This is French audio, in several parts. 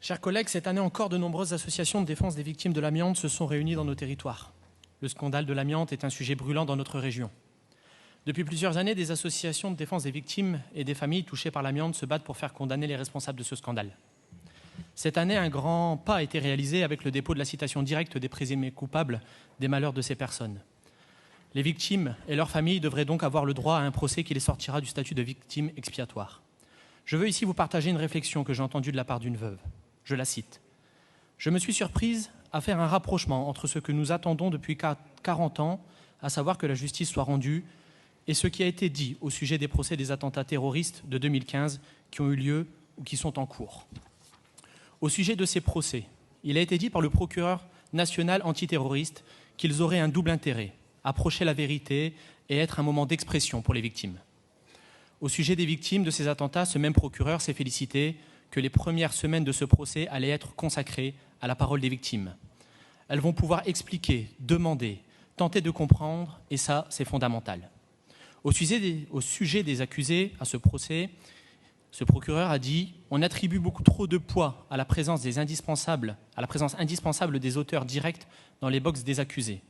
Chers collègues, cette année encore, de nombreuses associations de défense des victimes de l'amiante se sont réunies dans nos territoires. Le scandale de l'amiante est un sujet brûlant dans notre région. Depuis plusieurs années, des associations de défense des victimes et des familles touchées par l'amiante se battent pour faire condamner les responsables de ce scandale. Cette année, un grand pas a été réalisé avec le dépôt de la citation directe des présumés coupables des malheurs de ces personnes. Les victimes et leurs familles devraient donc avoir le droit à un procès qui les sortira du statut de victime expiatoire. Je veux ici vous partager une réflexion que j'ai entendue de la part d'une veuve. Je la cite. « Je me suis surprise à faire un rapprochement entre ce que nous attendons depuis 40 ans, à savoir que la justice soit rendue, et ce qui a été dit au sujet des procès des attentats terroristes de 2015 qui ont eu lieu ou qui sont en cours. Au sujet de ces procès, il a été dit par le procureur national antiterroriste qu'ils auraient un double intérêt, approcher la vérité et être un moment d'expression pour les victimes. Au sujet des victimes de ces attentats, ce même procureur s'est félicité que les premières semaines de ce procès allaient être consacrées à la parole des victimes. Elles vont pouvoir expliquer, demander, tenter de comprendre, et ça, c'est fondamental. Au sujet des accusés à ce procès, ce procureur a dit « On attribue beaucoup trop de poids à la présence indispensable des auteurs directs dans les box des accusés.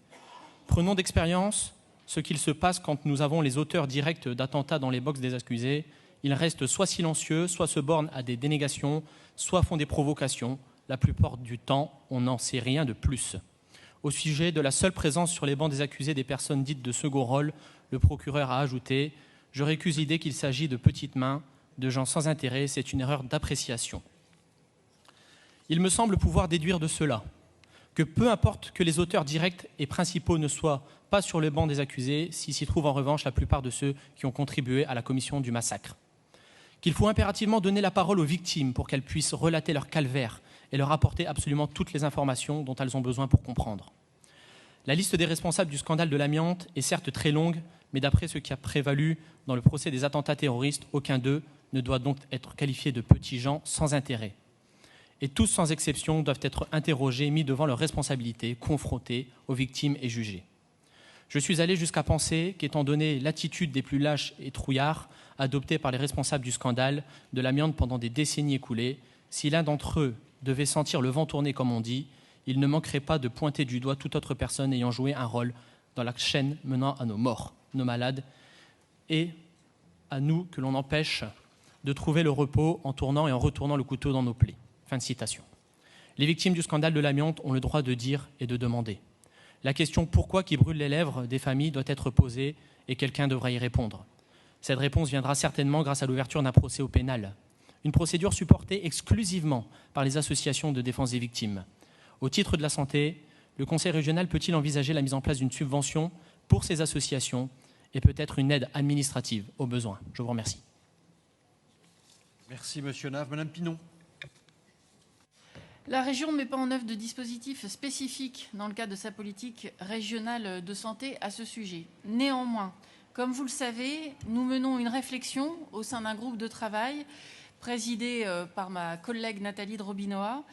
Prenons d'expérience ce qu'il se passe quand nous avons les auteurs directs d'attentats dans les box des accusés. Ils restent soit silencieux, soit se bornent à des dénégations, soit font des provocations. La plupart du temps, on n'en sait rien de plus. » Au sujet de la seule présence sur les bancs des accusés des personnes dites de second rôle, le procureur a ajouté « Je récuse l'idée qu'il s'agit de petites mains, de gens sans intérêt, c'est une erreur d'appréciation. » Il me semble pouvoir déduire de cela que peu importe que les auteurs directs et principaux ne soient pas sur le banc des accusés, s'y trouvent en revanche la plupart de ceux qui ont contribué à la commission du massacre. Qu'il faut impérativement donner la parole aux victimes pour qu'elles puissent relater leur calvaire et leur apporter absolument toutes les informations dont elles ont besoin pour comprendre. La liste des responsables du scandale de l'amiante est certes très longue, mais d'après ce qui a prévalu dans le procès des attentats terroristes, aucun d'eux ne doit donc être qualifié de petits gens sans intérêt. Et tous, sans exception, doivent être interrogés, mis devant leurs responsabilités, confrontés aux victimes et jugés. Je suis allé jusqu'à penser qu'étant donné l'attitude des plus lâches et trouillards adoptée par les responsables du scandale de l'amiante pendant des décennies écoulées, si l'un d'entre eux devait sentir le vent tourner comme on dit, il ne manquerait pas de pointer du doigt toute autre personne ayant joué un rôle dans la chaîne menant à nos morts, nos malades, et à nous que l'on empêche de trouver le repos en tournant et en retournant le couteau dans nos plaies. » Fin de citation. Les victimes du scandale de l'amiante ont le droit de dire et de demander. La question « pourquoi » qui brûle les lèvres des familles doit être posée et quelqu'un devra y répondre. Cette réponse viendra certainement grâce à l'ouverture d'un procès au pénal, une procédure supportée exclusivement par les associations de défense des victimes. Au titre de la santé, le Conseil régional peut-il envisager la mise en place d'une subvention pour ces associations et peut-être une aide administrative aux besoins? Je vous remercie. Merci Monsieur Nave. Madame Pinon. La région ne met pas en œuvre de dispositifs spécifiques dans le cadre de sa politique régionale de santé à ce sujet. Néanmoins, comme vous le savez, nous menons une réflexion au sein d'un groupe de travail présidé par ma collègue Nathalie de Robinoa.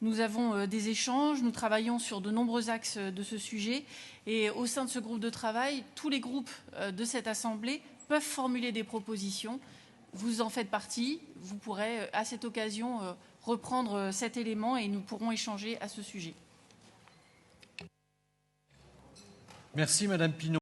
Nous avons des échanges, nous travaillons sur de nombreux axes de ce sujet et au sein de ce groupe de travail, tous les groupes de cette Assemblée peuvent formuler des propositions. Vous en faites partie, vous pourrez à cette occasion reprendre cet élément et nous pourrons échanger à ce sujet. Merci Madame Pinon.